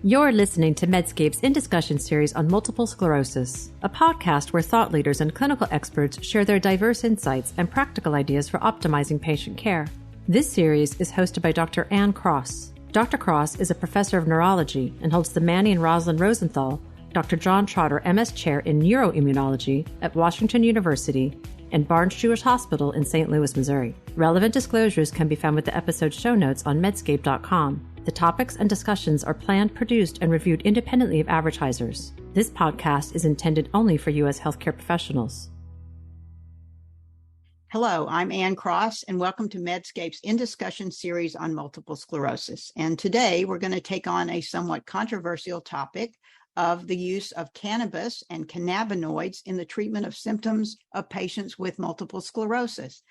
You're listening to Medscape's In Discussion series on multiple sclerosis, a podcast where thought leaders and clinical experts share their diverse insights and practical ideas for optimizing patient care. This series is hosted by Dr. Ann Cross. Dr. Cross is a professor of neurology and holds the Manny and Rosalind Rosenthal, Dr. John Trotter MS Chair in Neuroimmunology at Washington University and Barnes-Jewish Hospital in St. Louis, Missouri. Relevant disclosures can be found with the episode show notes on medscape.com. The topics and discussions are planned, produced, and reviewed independently of advertisers. This podcast is intended only for U.S. healthcare professionals. Hello, I'm Ann Cross, and welcome to Medscape's In Discussion series on multiple sclerosis. And today we're going to take on a somewhat controversial topic of the use of cannabis and cannabinoids in the treatment of symptoms of patients with multiple sclerosis.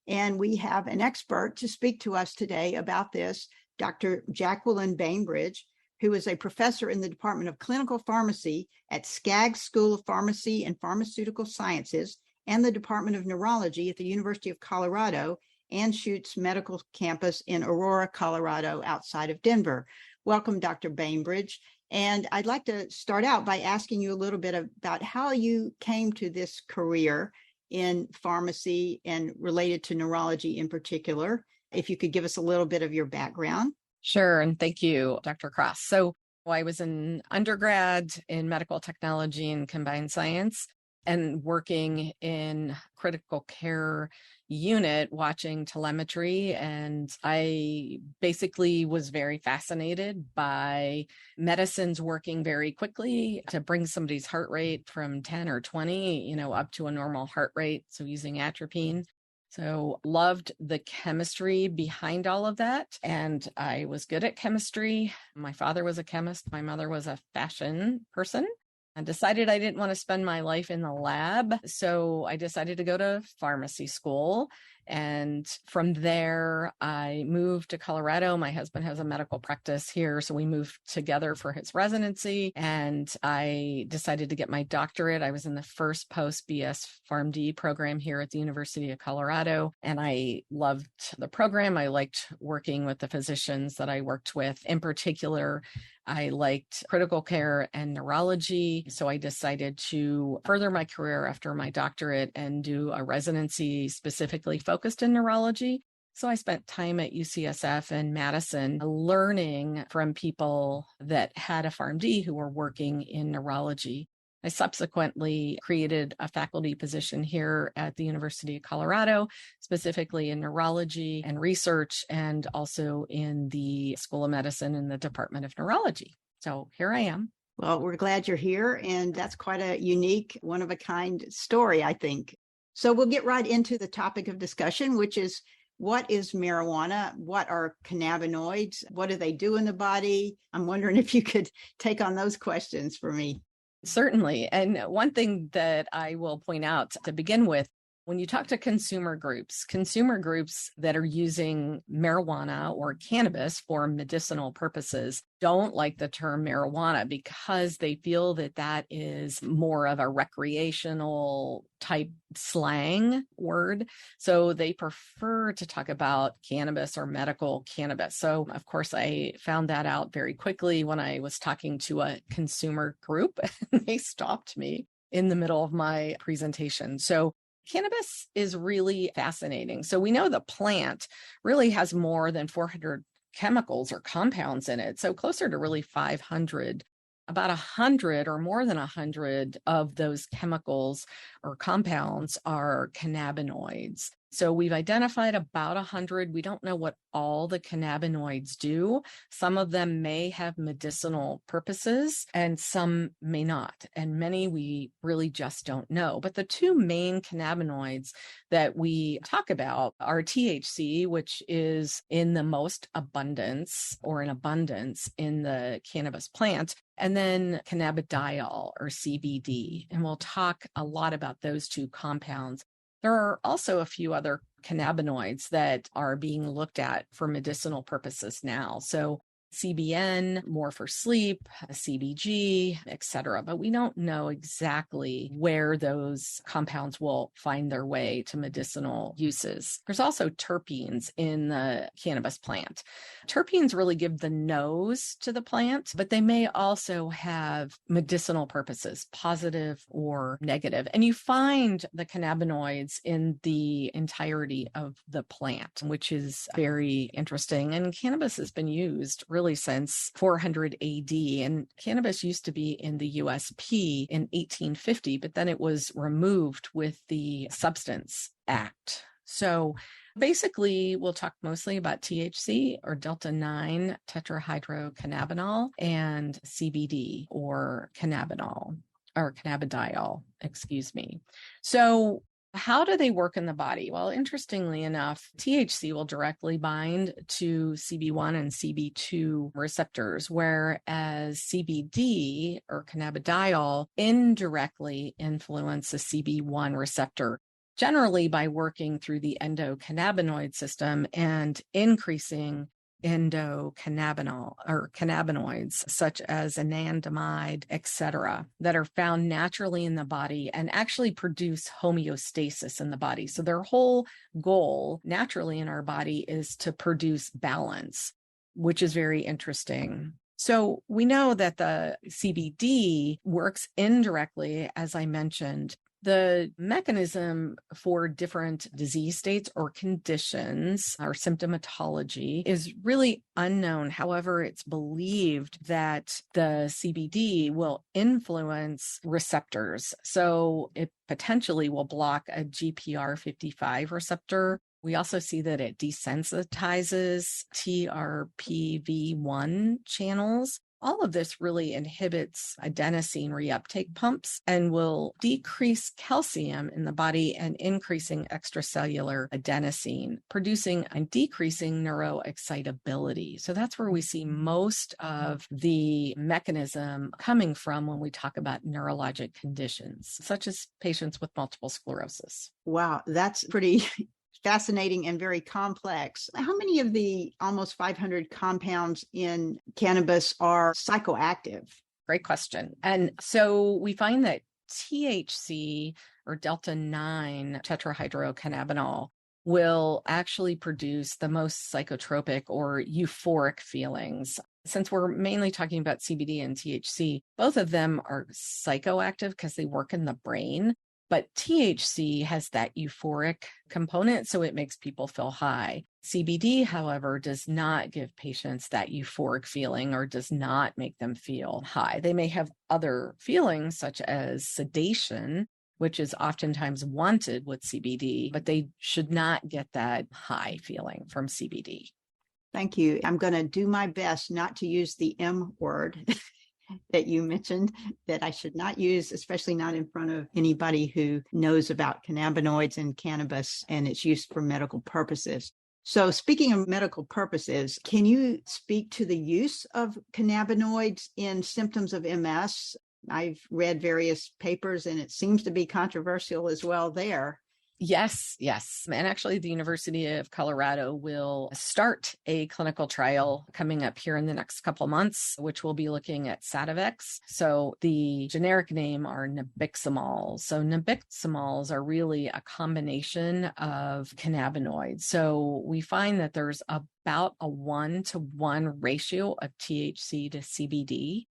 And we have an expert to speak to us today about this, Dr. Jacqueline Bainbridge, who is a professor in the Department of Clinical Pharmacy at Skaggs School of Pharmacy and Pharmaceutical Sciences and the Department of Neurology at the University of Colorado and Schuetz Medical Campus in Aurora, Colorado, outside of Denver. Welcome, Dr. Bainbridge. And I'd like to start out by asking you a little bit about how you came to this career in pharmacy and related to neurology in particular. If you could give us a little bit of your background. Sure. And thank you, Dr. Cross. So I was an undergrad in medical technology and combined science and working in critical care unit watching telemetry. And I basically was very fascinated by medicines working very quickly to bring somebody's heart rate from 10 or 20, up to a normal heart rate. So using atropine. So loved the chemistry behind all of that. And I was good at chemistry. My father was a chemist. My mother was a fashion person. I decided I didn't want to spend my life in the lab. So I decided to go to pharmacy school. And from there, I moved to Colorado. My husband has a medical practice here. So we moved together for his residency. And I decided to get my doctorate. I was in the first post-BS PharmD program here at the University of Colorado. And I loved the program. I liked working with the physicians that I worked with. In particular, I liked critical care and neurology. So I decided to further my career after my doctorate and do a residency specifically focused in neurology. So I spent time at UCSF and Madison learning from people that had a PharmD who were working in neurology. I subsequently created a faculty position here at the University of Colorado, specifically in neurology and research, and also in the School of Medicine in the Department of Neurology. So here I am. Well, we're glad you're here, and that's quite a unique, one-of-a-kind story, I think. So we'll get right into the topic of discussion, which is what is marijuana? What are cannabinoids? What do they do in the body? I'm wondering if you could take on those questions for me. Certainly. And one thing that I will point out to begin with, when you talk to consumer groups that are using marijuana or cannabis for medicinal purposes don't like the term marijuana because they feel that that is more of a recreational type slang word. So they prefer to talk about cannabis or medical cannabis. So of course, I found that out very quickly when I was talking to a consumer group and they stopped me in the middle of my presentation. So cannabis is really fascinating. So we know the plant really has more than 400 chemicals or compounds in it. So closer to really 500, about 100 or more than 100 of those chemicals or compounds are cannabinoids. So we've identified about 100. We don't know what all the cannabinoids do. Some of them may have medicinal purposes and some may not. And many we really just don't know. But the two main cannabinoids that we talk about are THC, which is in the most abundance or in abundance in the cannabis plant, and then cannabidiol or CBD. And we'll talk a lot about those two compounds. There are also a few other cannabinoids that are being looked at for medicinal purposes now. So CBN, more for sleep, CBG, etc. But we don't know exactly where those compounds will find their way to medicinal uses. There's also terpenes in the cannabis plant. Terpenes really give the nose to the plant, but they may also have medicinal purposes, positive or negative. And you find the cannabinoids in the entirety of the plant, which is very interesting. And cannabis has been used really since 400 AD. And cannabis used to be in the USP in 1850, but then it was removed with the Substance Act. So basically, we'll talk mostly about THC or delta-9 tetrahydrocannabinol and CBD or cannabinol or cannabidiol, excuse me. So how do they work in the body? Well, interestingly enough, THC will directly bind to CB1 and CB2 receptors, whereas CBD or cannabidiol indirectly influences the CB1 receptor, generally by working through the endocannabinoid system and increasing endocannabinol or cannabinoids such as anandamide, etc., that are found naturally in the body and actually produce homeostasis in the body. So their whole goal naturally in our body is to produce balance, which is very interesting. So we know that the CBD works indirectly, as I mentioned. The mechanism for different disease states or conditions or symptomatology is really unknown. However, it's believed that the CBD will influence receptors. So it potentially will block a GPR55 receptor. We also see that it desensitizes TRPV1 channels. All of this really inhibits adenosine reuptake pumps and will decrease calcium in the body and increasing extracellular adenosine, producing and decreasing neuroexcitability. So that's where we see most of the mechanism coming from when we talk about neurologic conditions, such as patients with multiple sclerosis. Wow, that's pretty fascinating and very complex. How many of the almost 500 compounds in cannabis are psychoactive? Great question. And so we find that THC or delta-9 tetrahydrocannabinol will actually produce the most psychotropic or euphoric feelings. Since we're mainly talking about CBD and THC, both of them are psychoactive because they work in the brain. But THC has that euphoric component, so it makes people feel high. CBD, however, does not give patients that euphoric feeling or does not make them feel high. They may have other feelings such as sedation, which is oftentimes wanted with CBD, but they should not get that high feeling from CBD. Thank you. I'm going to do my best not to use the M word that you mentioned that I should not use, especially not in front of anybody who knows about cannabinoids and cannabis and its use for medical purposes. So speaking of medical purposes, can you speak to the use of cannabinoids in symptoms of MS? I've read various papers and it seems to be controversial as well there. Yes. And actually, the University of Colorado will start a clinical trial coming up here in the next couple of months, which will be looking at Sativex. So the generic name are nabiximols. So nabiximols are really a combination of cannabinoids. So we find that there's about a 1-to-1 ratio of THC to CBD.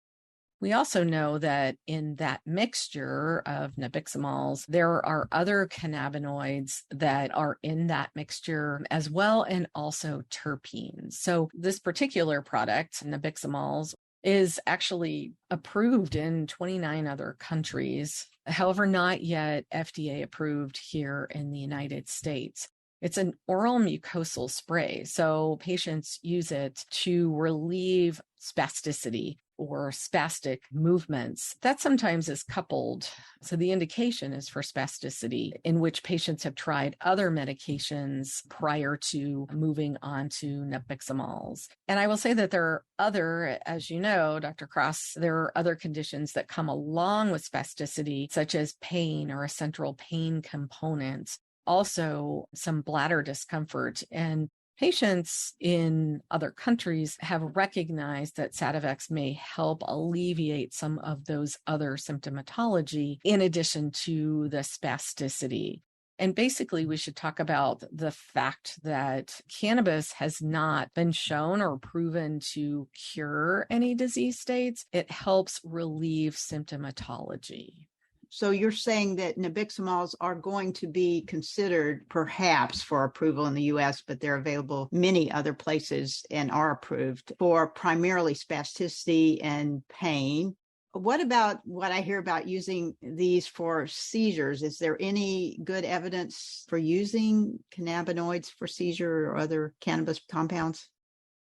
We also know that in that mixture of nabiximols, there are other cannabinoids that are in that mixture as well, and also terpenes. So this particular product, nabiximols, is actually approved in 29 other countries. However, not yet FDA approved here in the United States. It's an oral mucosal spray, so patients use it to relieve spasticity or spastic movements. That sometimes is coupled. So the indication is for spasticity, in which patients have tried other medications prior to moving on to nabiximols. And I will say that there are other, as you know, Dr. Cross, there are other conditions that come along with spasticity, such as pain or a central pain component. Also, some bladder discomfort. And patients in other countries have recognized that Sativex may help alleviate some of those other symptomatology in addition to the spasticity. And basically, we should talk about the fact that cannabis has not been shown or proven to cure any disease states. It helps relieve symptomatology. So you're saying that nabiximols are going to be considered perhaps for approval in the U.S., but they're available many other places and are approved for primarily spasticity and pain. What about what I hear about using these for seizures? Is there any good evidence for using cannabinoids for seizure or other cannabis compounds?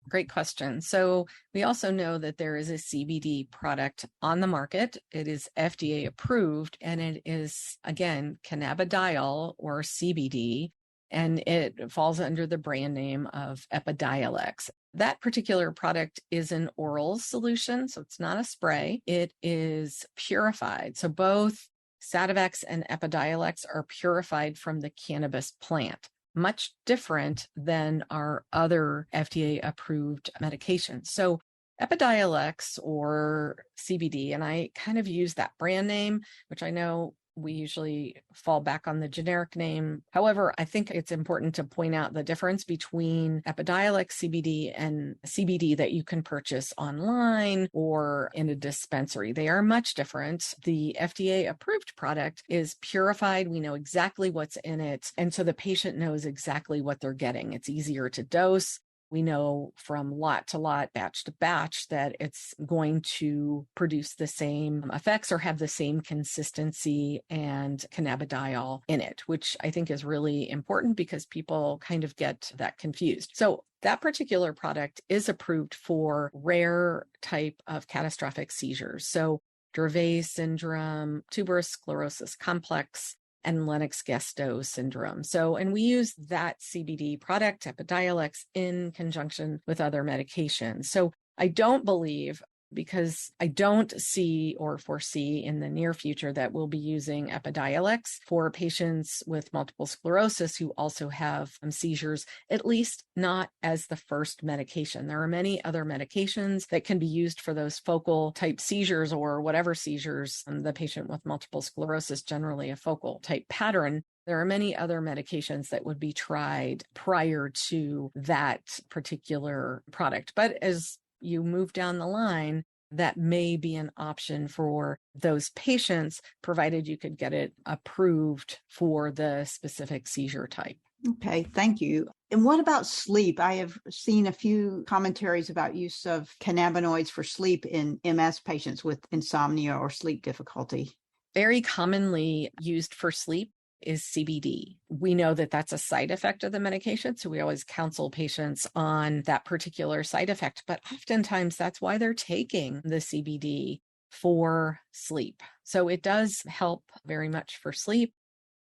Great question. So we also know that there is a CBD product on the market. It is FDA approved, and it is, again, cannabidiol or CBD, and it falls under the brand name of Epidiolex. That particular product is an oral solution, so it's not a spray. It is purified. So both Sativex and Epidiolex are purified from the cannabis plant, much different than our other FDA-approved medications. So Epidiolex or CBD, and I kind of use that brand name, which I know we usually fall back on the generic name. However, I think it's important to point out the difference between Epidiolex CBD and CBD that you can purchase online or in a dispensary. They are much different. The FDA approved product is purified. We know exactly what's in it. And so the patient knows exactly what they're getting. It's easier to dose. We know from lot to lot, batch to batch, that it's going to produce the same effects or have the same consistency and cannabidiol in it, which I think is really important because people kind of get that confused. So that particular product is approved for rare type of catastrophic seizures. So Dravet syndrome, tuberous sclerosis complex, and Lennox-Gastaut syndrome. So, and we use that CBD product, Epidiolex, in conjunction with other medications. So I don't believe, because I don't see or foresee in the near future that we'll be using Epidiolex for patients with multiple sclerosis who also have seizures, at least not as the first medication. There are many other medications that can be used for those focal type seizures or whatever seizures the patient with multiple sclerosis, generally a focal type pattern. There are many other medications that would be tried prior to that particular product. But as you move down the line, that may be an option for those patients, provided you could get it approved for the specific seizure type. Okay, thank you. And what about sleep? I have seen a few commentaries about use of cannabinoids for sleep in MS patients with insomnia or sleep difficulty. Very commonly used for sleep is CBD. We know that that's a side effect of the medication, so we always counsel patients on that particular side effect, but oftentimes that's why they're taking the CBD for sleep. So it does help very much for sleep.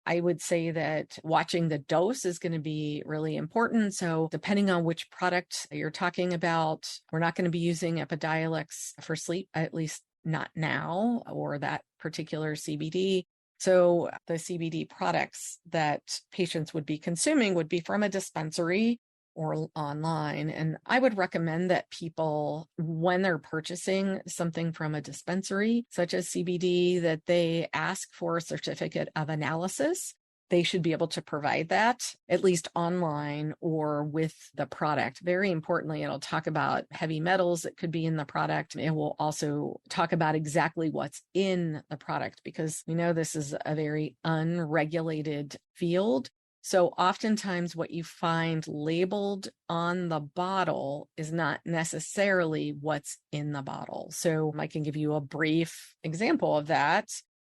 I would say that watching the dose is going to be really important. So depending on which product you're talking about, we're not going to be using Epidiolex for sleep, at least not now, or that particular CBD. So the CBD products that patients would be consuming would be from a dispensary or online. And I would recommend that people, when they're purchasing something from a dispensary, such as CBD, that they ask for a certificate of analysis. They should be able to provide that, at least online or with the product. Very importantly, it'll talk about heavy metals that could be in the product. It will also talk about exactly what's in the product, because we know this is a very unregulated field. So oftentimes what you find labeled on the bottle is not necessarily what's in the bottle. So I can give you a brief example of that.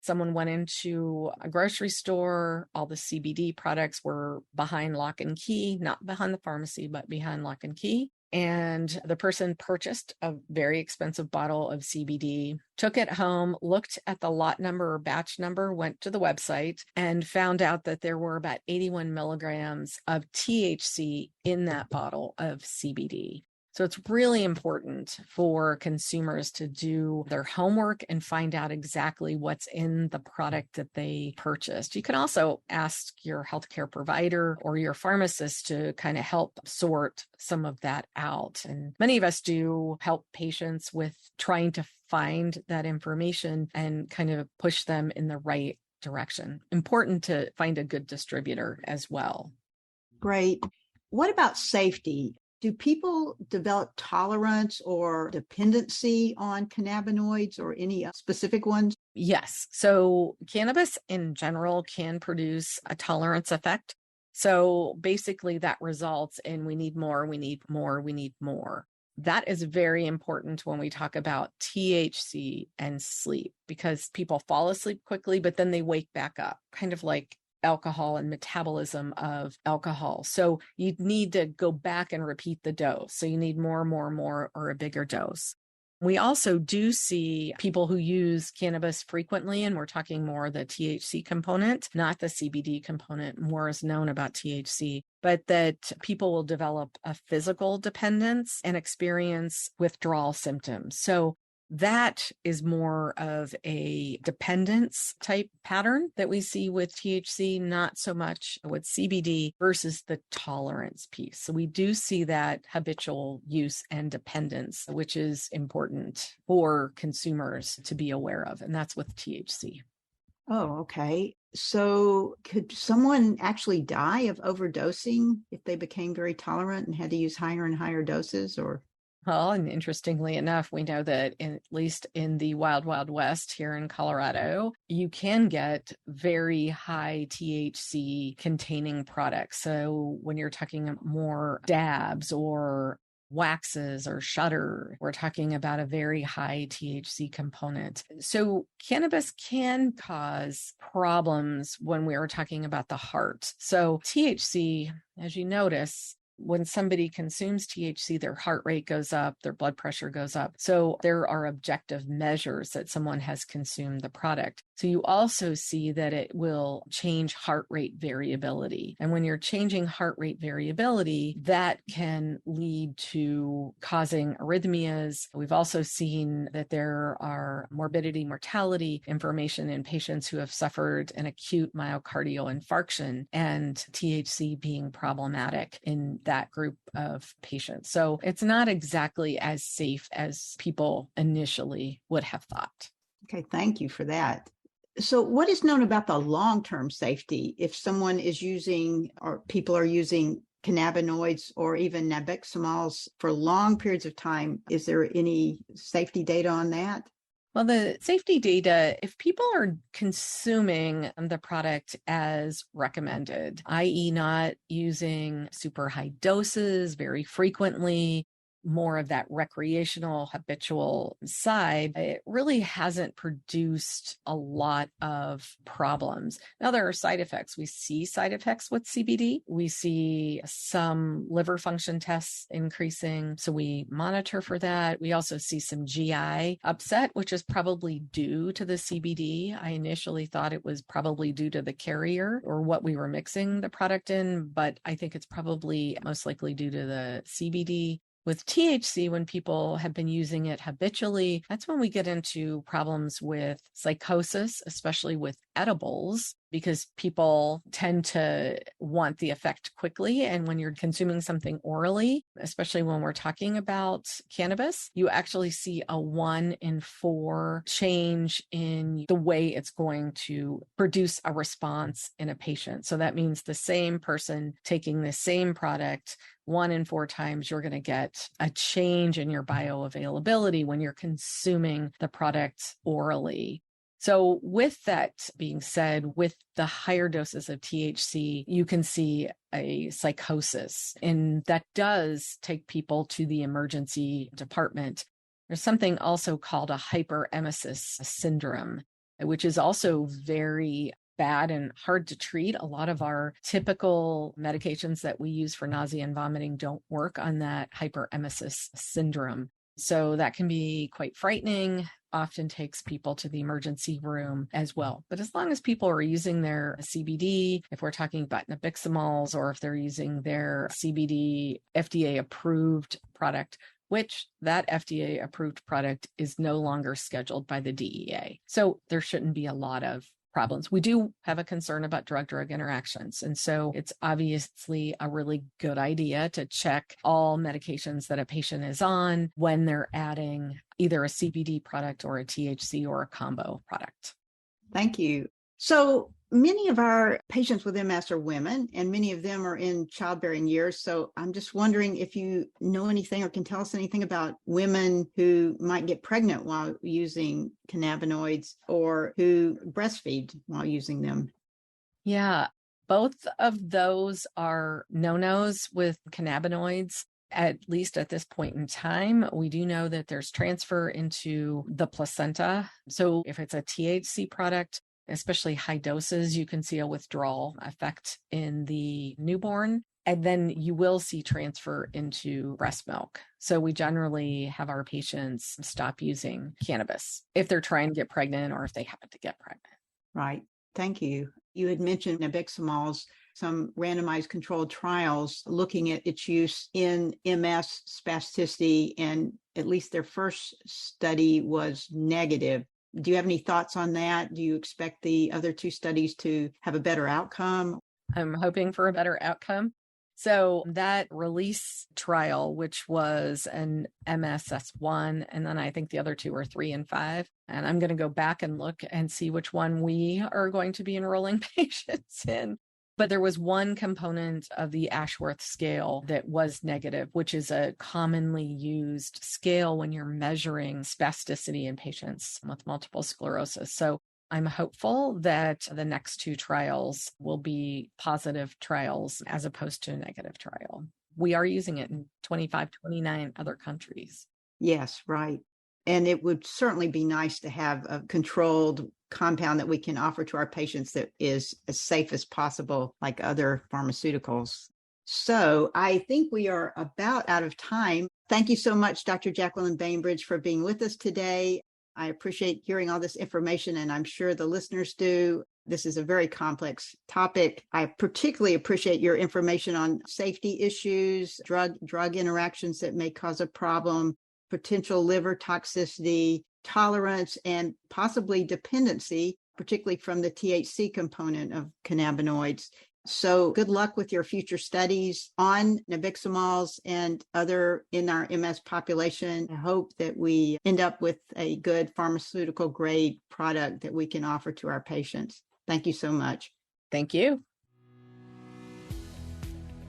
Someone went into a grocery store. All the CBD products were behind lock and key, not behind the pharmacy, but behind lock and key. And the person purchased a very expensive bottle of CBD, took it home, looked at the lot number or batch number, went to the website, and found out that there were about 81 milligrams of THC in that bottle of CBD. So it's really important for consumers to do their homework and find out exactly what's in the product that they purchased. You can also ask your healthcare provider or your pharmacist to kind of help sort some of that out. And many of us do help patients with trying to find that information and kind of push them in the right direction. Important to find a good distributor as well. Great. What about safety? Do people develop tolerance or dependency on cannabinoids or any specific ones? Yes. So cannabis in general can produce a tolerance effect. So basically that results in we need more, we need more, we need more. That is very important when we talk about THC and sleep, because people fall asleep quickly, but then they wake back up, kind of like alcohol and metabolism of alcohol. So you need to go back and repeat the dose. So you need more, or a bigger dose. We also do see people who use cannabis frequently, and we're talking more the THC component, not the CBD component. More is known about THC, but that people will develop a physical dependence and experience withdrawal symptoms. So that is more of a dependence type pattern that we see with THC, not so much with CBD versus the tolerance piece. So we do see that habitual use and dependence, which is important for consumers to be aware of. And that's with THC. Oh, okay. So could someone actually die of overdosing if they became very tolerant and had to use higher and higher doses, or? Well, and interestingly enough, we know that at least in the wild, wild west here in Colorado, you can get very high THC containing products. So when you're talking more dabs or waxes or shutter, we're talking about a very high THC component. So cannabis can cause problems when we are talking about the heart. So THC, as you notice, when somebody consumes THC, their heart rate goes up, their blood pressure goes up. So there are objective measures that someone has consumed the product. So you also see that it will change heart rate variability. And when you're changing heart rate variability, that can lead to causing arrhythmias. We've also seen that there are morbidity, mortality information in patients who have suffered an acute myocardial infarction, and THC being problematic in that group of patients. So it's not exactly as safe as people initially would have thought. Okay, thank you for that. So what is known about the long-term safety if someone is using, or people are using, cannabinoids or even nabiximols for long periods of time? Is there any safety data on that? Well, the safety data, if people are consuming the product as recommended, i.e. not using super high doses very frequently, more of that recreational, habitual side, it really hasn't produced a lot of problems. Now, there are side effects. We see side effects with CBD. We see some liver function tests increasing, so we monitor for that. We also see some GI upset, which is probably due to the CBD. I initially thought it was probably due to the carrier or what we were mixing the product in, but I think it's probably most likely due to the CBD. With THC, when people have been using it habitually, that's when we get into problems with psychosis, especially with edibles, because people tend to want the effect quickly. And when you're consuming something orally, especially when we're talking about cannabis, you actually see a 1 in 4 change in the way it's going to produce a response in a patient. So that means the same person taking the same product 1 in 4 times, you're going to get a change in your bioavailability when you're consuming the product orally. So with that being said, with the higher doses of THC, you can see a psychosis, and that does take people to the emergency department. There's something also called a hyperemesis syndrome, which is also very bad and hard to treat. A lot of our typical medications that we use for nausea and vomiting don't work on that hyperemesis syndrome. So that can be quite frightening. often takes people to the emergency room as well. But as long as people are using their CBD, if we're talking about nabiximols, or if they're using their CBD FDA-approved product, which that FDA-approved product is no longer scheduled by the DEA. So there shouldn't be a lot of problems. We do have a concern about drug-drug interactions. And so it's obviously a really good idea to check all medications that a patient is on when they're adding either a CBD product or a THC or a combo product. Thank you. So many of our patients with MS are women, and many of them are in childbearing years. So I'm just wondering if you know anything or can tell us anything about women who might get pregnant while using cannabinoids or who breastfeed while using them. Yeah, both of those are no-nos with cannabinoids. At least at this point in time, we do know that there's transfer into the placenta. So if it's a THC product, especially high doses, you can see a withdrawal effect in the newborn, and then you will see transfer into breast milk. So we generally have our patients stop using cannabis if they're trying to get pregnant or if they happen to get pregnant. Right. Thank you. You had mentioned nabiximols, some randomized controlled trials looking at its use in MS spasticity, and at least their first study was negative. Do you have any thoughts on that? Do you expect the other two studies to have a better outcome? I'm hoping for a better outcome. So that release trial, which was an MSS1, and then I think the other two are 3 and 5. And I'm going to go back and look and see which one we are going to be enrolling patients in. But there was one component of the Ashworth scale that was negative, which is a commonly used scale when you're measuring spasticity in patients with multiple sclerosis. So I'm hopeful that the next two trials will be positive trials as opposed to a negative trial. We are using it in 25, 29 other countries. Yes, right. And it would certainly be nice to have a controlled compound that we can offer to our patients that is as safe as possible, like other pharmaceuticals. So I think we are about out of time. Thank you so much, Dr. Jacqueline Bainbridge, for being with us today. I appreciate hearing all this information, and I'm sure the listeners do. This is a very complex topic. I particularly appreciate your information on safety issues, drug interactions that may cause a problem, potential liver toxicity, tolerance, and possibly dependency, particularly from the THC component of cannabinoids. So good luck with your future studies on nabiximols and other in our MS population. I hope that we end up with a good pharmaceutical grade product that we can offer to our patients. Thank you so much. Thank you.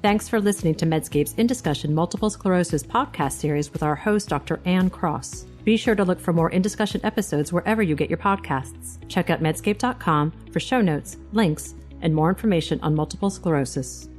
Thanks for listening to Medscape's In Discussion Multiple Sclerosis podcast series with our host, Dr. Ann Cross. Be sure to look for more In Discussion episodes wherever you get your podcasts. Check out medscape.com for show notes, links, and more information on multiple sclerosis.